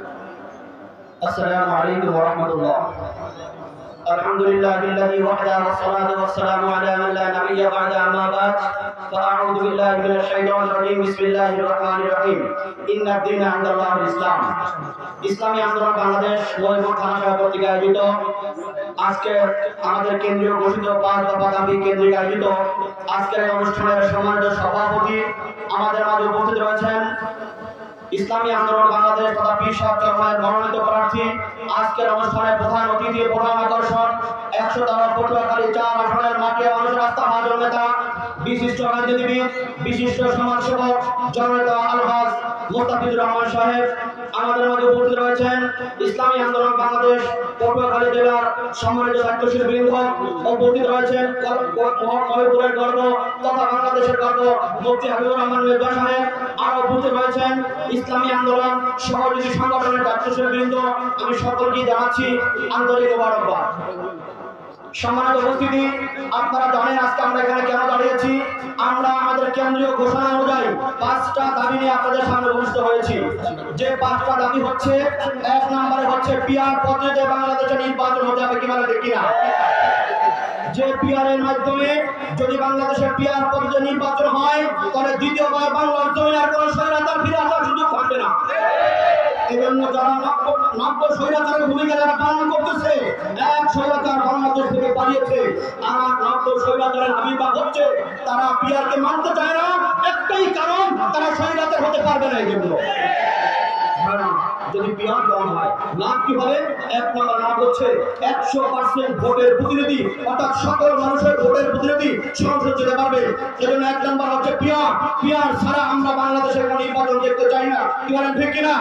السلام عليكم ورحمة الله. الحمد لله الذي وحده والصلاة والسلام على من لا نبي بعد أما بعد فأعوذ بالله من الشيطان الرجيم بسم الله الرحمن الرحيم إن الدين عند الله الإسلام. ইসলামী আন্দোলন বাংলাদেশ ময়ূরভঞ্জ থানা শাখা কর্তৃক আয়োজিত আজকে আমাদের কেন্দ্রীয় ঘোষিত 5 দফা দাবি কেন্দ্রিক আয়োজিত আজকের অনুষ্ঠানের সম্মানিত সভাপতি আমাদের মাঝে উপস্থিত রয়েছেন ইসলামী আন্দোলন বাংলাদেশ তথা পীর সাহেব চরমনায়ের মনোনীত প্রার্থী। আজকের অনুষ্ঠানে প্রধান অতিথি প্রধান আকর্ষণ 100তম পটুয়াখালী 4 আসনের মাটি মানুষের আস্থা ভাজন নেতা বিশিষ্ট রাজনীতিবিদ বিশিষ্ট সমাজসেবক জননেতা আলহাজ মোস্তাফিজুর রহমান সাহেব আমাদের মাঝে উপস্থিত রয়েছেন। ইসলামী আন্দোলন বাংলাদেশ পটুয়াখালী জেলার সম্মানিত দায়িত্বশীল বৃন্দ উপস্থিত রয়েছেন। মহিপুরের গর্ব তথা বাংলাদেশের গর্ব মুফতি হাবিবুর রহমান মির্জা সাহেব আরো উপস্থিত রয়েছেন। ইসলামী আন্দোলন সহযোগী সংগঠনের দায়িত্বশীল বৃন্দ আমি সকলকে জানাচ্ছি আন্তরিক মোবারকবাদ। সম্মানিত উপস্থিতি, আপনারা জানেন আজকে আমরা এখানে কেন দাঁড়িয়েছি। আমরা আমাদের কেন্দ্রীয় ঘোষণা অনুযায়ী 5টা দাবি নিয়ে আপনাদের সামনে উপস্থিত হয়েছি। যে 5টা দাবি হচ্ছে, 1 নম্বরে হচ্ছে পিআর পদ্ধতিতে বাংলাদেশে নির্বাচন হতে হবে কিভাবে দেখি না, যে পিআর এর মাধ্যমে যদি বাংলাদেশের পিআর পদ্ধতিতে নির্বাচন হয় তাহলে দ্বিতীয়বার বাংলার জমিন আর কোনো স্বৈরাচার ফিরে আসার সুযোগ থাকবে না। এজন্য যারা নব্য স্বৈরাচারের ভূমিকা যারা পালন করতেছে, এক স্বৈরাচার বাংলাদেশ থেকে পালিয়েছে আর নব্য স্বৈরাচারের আবির্ভাব হচ্ছে, তারা পিআরকে মানতে চায় না। একটাই কারণ, তারা স্বৈরাচার হতে পারবে না। এই জন্য যদি পিআর দেওয়া হয় লাভ কি হবে? 1 নম্বর লাভ হচ্ছে 100% ভোটের প্রতিনিধি অর্থাৎ সকল মানুষের ভোটের প্রতিনিধি সংসদ যেতে পারবে। এজন্য 1 নম্বর হচ্ছে পিআর। পিআর ছাড়া আমরা বাংলাদেশের কোনো নির্বাচন দেখতে চাই না। কি বলেন ঠিক কিনা?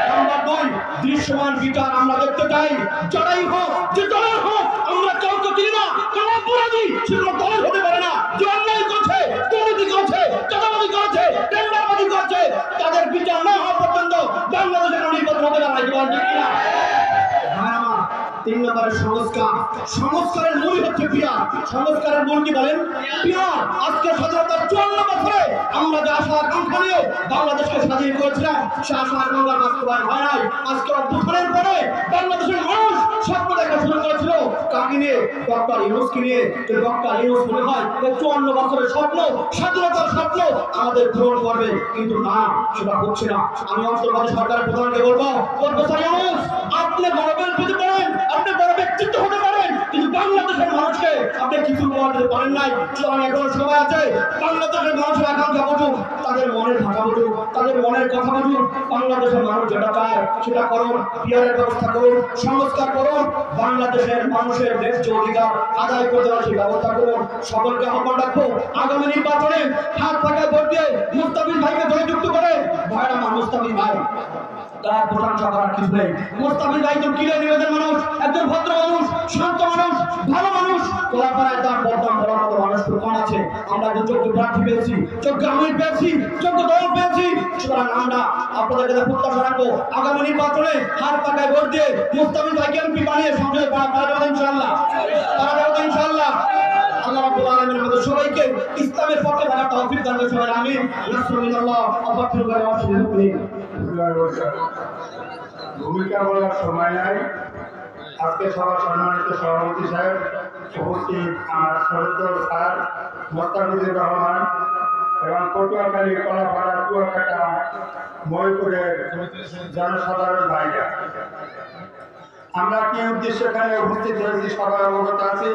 নাম্বার 2 দৃশ্যমান বিচার আমরা দেখতে চাই। যারাই হোক, যে দলের হোক, আমরা কাউকে চিনি না। কোন অপরাধী সে কোনো দলের হতে পারে না। যে অন্যায় করছে, দুর্নীতি করছে, চাঁদাবাজি করছে, টেন্ডারবাজি করছে, তাদের বিচার না হওয়া পর্যন্ত বাংলাদেশের নির্বাচন হবে না। কি বলেন ঠিক কিনা? 3 নম্বরের সংস্কার। সংস্কারের মূল হচ্ছে পিআর। সংস্কারের মূল কি বলেন? পিআর। আজকে স্বাধীনতার 54 বছরে আমরা যে আশা আকাঙ্ক্ষা নিয়ে বাংলাদেশকে স্বাধীন করেছিলাম, সে আশা আকাঙ্ক্ষার বাস্তবায়ন হয় নাই। আজকে অভ্যুত্থানের পরে বাংলাদেশের মানুষ স্বপ্ন দেখা শুরু করেছিল কাকে নিয়ে? ডক্টর ইউনূসকে নিয়ে। যে ডক্টর ইউনূস মনে হয় 54 বছরের স্বপ্ন, স্বাধীনতার স্বপ্ন আমাদের পূরণ করবে, কিন্তু না, সেটা হচ্ছে না। আমি অন্তর্বর্তী সরকারের প্রধানকে বলবো, প্রফেসর ইউনূস, আপনি গর্বের প্রতি করেন, আপনি বড় ব্যক্তিত্ব হতে পারেন, কিন্তু বাংলাদেশের মানুষকে আপনি কিছু বলতে পারেন নাই। সুতরাং এখনো সময় আছে, বাংলাদেশের মানুষের আকাঙ্ক্ষা বুঝুন, তাদের মনের ভাষা বুঝুন, তাদের মনের কথা বুঝুন। বাংলাদেশের মানুষ যেটা চায় সেটা করুন। পিআরের ব্যবস্থা করুন, সংস্কার করুন, বাংলাদেশের মানুষের ন্যায্য অধিকার আদায় করতে হবে সেই ব্যবস্থা করুন। সকলকে আহ্বান রাখবো, আগামী নির্বাচনে হাত পাকায় ভোট দিয়ে মুস্তাফিজ ভাইকে জয়যুক্ত করে। ভাইরা আমার মুস্তাফিজ ভাই তার প্রশংসা করার কিছু নেই। মুস্তাফিজ ভাই একজন কিলে নিবেদন মানুষ, একজন ভদ্র মানুষ, শান্ত মানুষ, ভালো মানুষ। কলাপাড়ায় তার বদনাম বলার মতো মানুষ কম আছে। আমরা যে যোগ্য প্রার্থী পেয়েছি, যোগ্য আমির পেয়েছি, যোগ্য দল পেয়েছি। সুতরাং আমরা আপনাদের কাছে প্রত্যাশা রাখবো, আগামী নির্বাচনে হাত পাকায় ভোট দিয়ে মুস্তাফিজ ভাইকে এমপি বানিয়ে সংসদে পাঠাতে হবে ইনশাআল্লাহ। তারা যাবে ইনশাআল্লাহ। আল্লাহ রাব্বুল আলামিন আমাদের সবাইকে ইসলামের পক্ষে থাকার তৌফিক দান করুন। সবাই আমিন। নাসরুল্লাহ আফাতুল্লাহ ওয়া ভূমিকা বলার সময় নাই। আজকে সবার সম্মানিত সভাপতি সাহেব, উপস্থিত আমার সহযোগ স্যার মোস্তাফিজুর রহমান এবং পটুয়াখালী, কলাপাড়া, কুয়াকাটা, মহিপুরের জনসাধারণ ভাইরা, আমরা কি উদ্দেশ্যে এখানে উপস্থিত হয়েছি সবার অবগত আছি।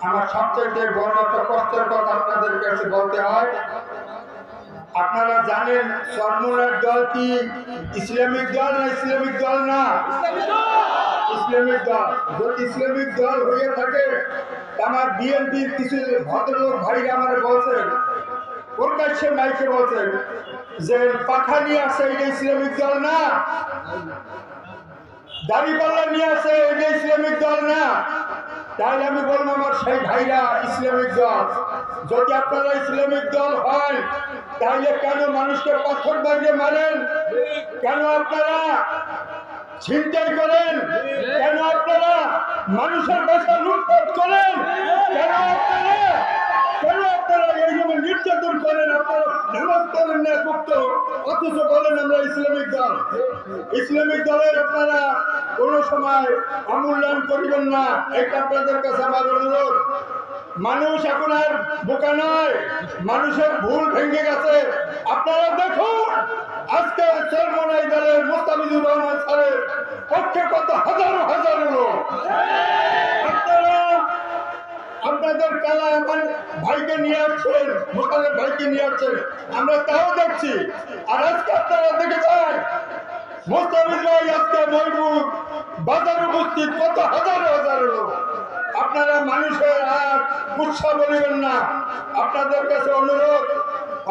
আমার সবচেয়ে বড় একটা কষ্টের কথা আপনাদের কাছে বলতে হয়। আপনারা জানেন চরমনার দল কি ইসলামিক দল না? ইসলামিক দল না, ইসলামিক দল। যদি ইসলামিক দল হয়ে থাকে, আমার বিএনপির কিছু ভদ্রলোক ভাইরা আমার বলছেন, প্রকাশ্যে মাইকে বলছেন যে পাখা নিয়ে আসে, এটা ইসলামিক দল না। দাড়িপাল্লা নিয়ে আসে, এটা ইসলামিক দল না। তাহলে আমি বলবো আমার সেই ভাইরা ইসলামিক দল। যদি আপনারা ইসলামিক দল হয়, তাহলে কেন মানুষকে পাথর বাইরে মারেন? কেন আপনারা ছিনতাই করেন? কেন আপনারা মানুষের বাসা লুটপাট করেন? কেন আপনারা কেন আপনারা এই যেমন নির্যাতন করেন, আপনারা নামাজ পড়েন না করত, অথচ বলেন আমরা ইসলামিক দল। ইসলামিক দলের আপনারা কোনো সময় অমূল্যায়ন করিবেন না, এটা আপনাদের কাছে আমার অনুরোধ। মানুষ এখন আর বোকা নয়, মানুষের ভুল ভেঙে গেছে। আপনারা দেখুন আজকে চরমনাই দলের মোস্তাফিজুর রহমান স্যারের পক্ষে কত হাজারো হাজারো লোক। আপনারা আপনাদের কালা আমার ভাইকে নিয়ে আসছেন, মোস্তাফিজুর ভাইকে নিয়ে আসছেন, আমরা তাও দেখছি। আর আজকে আপনারা দেখেছেন মোস্তাফিজ ভাই আজকে ময়মুর বাজার উপস্থিত কত হাজারো হাজারো লোক। আপনারা মানুষের আর উৎসাহ বলিবেন না, আপনাদের কাছে অনুরোধ।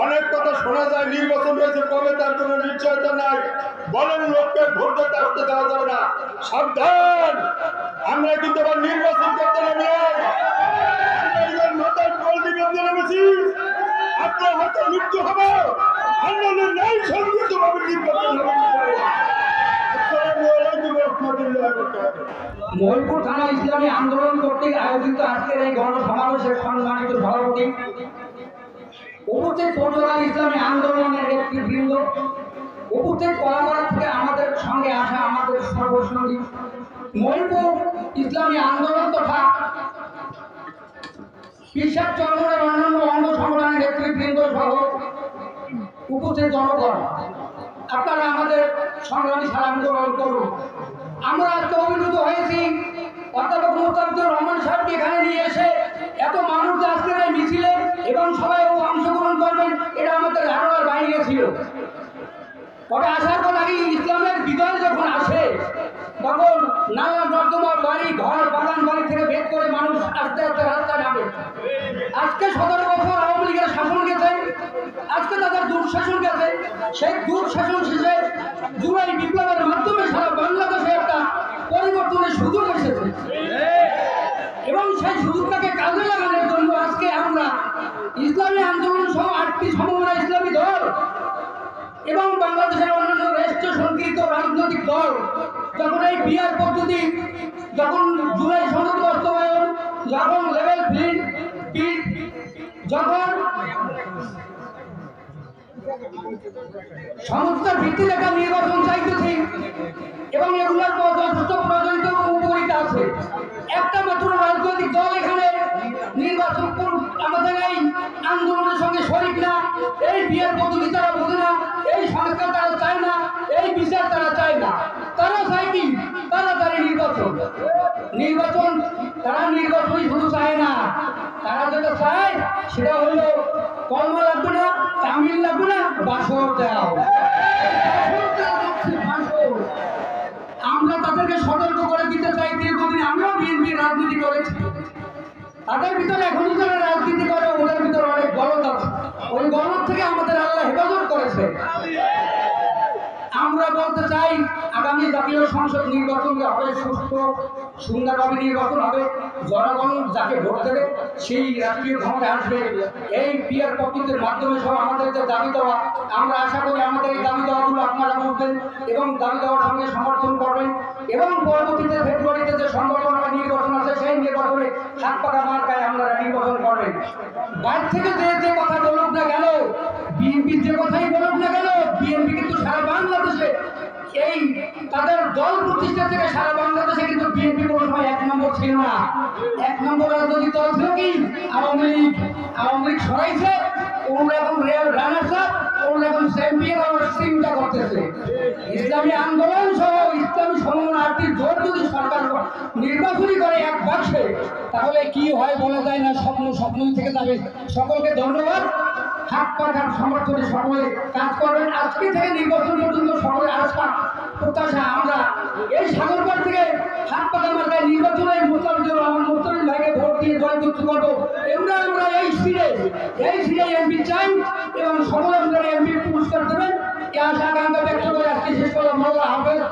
অনেক কথা শোনা যায়, নির্বাচন হয়েছে কবে তার কোনো নিশ্চয়তা নাই, বলেন লোককে ভোট দিতে আসতে দেওয়া যাবে না। সাবধান, আমরা কিন্তু আবার নির্বাচন করতে নেমে মাথায় বল দিবেন নেমেছি, আপনার হাতে মৃত্যু হবে, আন্দোলন নাই সংযুক্ত ভাবে নির্বাচন হবে। মহিপুর থানা ইসলামী আন্দোলন কর্তৃক আয়োজিত আজকের এই গণসমাবেশের সম্মানিত সভাপতি, উপস্থিত পটুয়াখালী ইসলামী আন্দোলনের নেতৃবৃন্দ, উপস্থিত কলাপাড়া থেকে আমাদের সঙ্গে আসা আমাদের সর্বসঙ্গী, মহিপুর ইসলামী আন্দোলন তথা পিসাব চন্দ্রের অন্যান্য অঙ্গ সংগঠনের নেতৃবৃন্দ সহ উপস্থিত জনগণ, আপনারা আমাদের সংগ্রামী সালাম গ্রহণ করুন। আমরা আজকে অভিভূত হয়েছি অধ্যাপক মোস্তাফিজুর রহমান সাহেবকে এখানে নিয়ে এসে এত মানুষ আজকের এই মিছিলে এবং সবাই অংশগ্রহণ করবেন, এটা আমাদের ধারণার বাইরে ছিল। তবে আসার পর আগে ইসলামের বিজয় যখন আসে তখন নানা নর্দমা বাড়ি ঘর বাগান বাড়ি থেকে বের করে মানুষ আস্তে আস্তে রাস্তায় নামে। আজকে 17 বছর আওয়ামী লীগের শাসন গেছে, আজকে তাদের দুঃশাসন গেছে। সেই দুঃশাসন শেষে জুলাই বিপ্লবের মাধ্যমে সারা বাংলাদেশে একটা পরিবর্তনের সুযোগ এসেছে এবং সেই সুযোগটাকে কাজে লাগানোর জন্য আজকে আমরা ইসলামী আন্দোলন সহ 8টি সমমনা ইসলামী দল এবং বাংলাদেশের অন্যান্য রাষ্ট্রীয় সংকৃত রাজনৈতিক দল যখন এই বিআর পদ্ধতি, যখন জুলাই সনদ বাস্তবায়ন, যখন লেভেল ফিল্ড যখন সংস্থার ভিত্তিতে একটা নির্বাচন চাইতেছি এবং এগুলোর যথেষ্ট প্রয়োজনীয় উপকারিতা আছে, একটা মাত্র রাজনৈতিক দল এখানে নির্বাচন আমাদের এই আন্দোলনের সঙ্গে শরিক না, এই বিয়ের পদ্ধতি তারা বোঝে না, এই সংস্কার তারা চায় না, এই বিচার তারা চায় না। তারা চায় কি তাড়াতাড়ি নির্বাচন। তারা নির্বাচনই শুধু চায় না, তারা যেটা চায় সেটা হলো কলমা লাগবে না, তামিল লাগবে না, বাসর দাও। আমরা তাদেরকে সতর্ক করে দিতে চাই, দীর্ঘদিন আমরাও বিএনপি রাজনীতি করেছি, তাদের ভিতরে এখনই যারা রাজনীতি করে ওদের ভিতরে অনেক গলদ আছে, ওই গলদ থেকে আমাদের আল্লাহ হেফাজত করেছে। আমরা বলতে চাই আগামী জাতীয় সংসদ নির্বাচন হবে, সুস্থ সুন্দরভাবে নির্বাচন হবে, জনগণ যাকে ভোট দেবে সেই রাষ্ট্রীয় ক্ষমতায় আসবে। এই পিয়ার পদ্ধতির মাধ্যমে সব আমাদের যে দাবি দেওয়া, আমরা আশা করি আমাদের এই দাবি দেওয়াগুলো আপনারা বুঝবেন এবং দাবি দেওয়ার সঙ্গে সমর্থন করবেন এবং পরবর্তীতে ফেব্রুয়ারিতে যে সংগঠন নির্বাচন আছে সেই নির্বাচনে হাত পাকা মার্কায় আপনারা নির্বাচন করবেন। বাইরে থেকে যে কথা বলুক না কেন, বিএনপি যে কথাই বলুক না কেন, বিএনপি কিন্তু সারা বাংলাদেশে এই তাদের দল প্রতিষ্ঠা থেকে সারা বাংলাদেশে কিন্তু বিএনপি কোনো সময় 1 নম্বর ছিল না। 1 নম্বর রাজনৈতিক দল ছিল কি আওয়ামী লীগ সরাইছে, ওরা এখন রানার্স আপ, ওরা এখন চ্যাম্পিয়ন হওয়ার চিন্তা করতেছে। ইসলামী আন্দোলন সহ ইসলামী সমমনা 8টি জোট যদি সরকার নির্বাচনই করে এক বাক্সে, তাহলে কি হয় বলা যায় না, স্বপ্নই থেকে যাবে। সকলকে ধন্যবাদ, হাত পাখার সমর্থনে সকলে কাজ করবেন। আজকে থেকে নির্বাচন পর্যন্ত সকলের আশা প্রত্যাশা আমরা এই সাগরপাড় থেকে হাত পাখা মার্কায় নির্বাচনে মোস্তাফিজুর রহমান ভাইকে ভোট দিয়ে জয়যুক্ত করবো। আমরা এই সিটে এমপি চাই এবং সকলে এমপি পুরস্কার দেবেন, এই আশা আকাঙ্ক্ষা ব্যক্ত করে আজকে শেষ করলাম। আল্লাহ হাফেজ।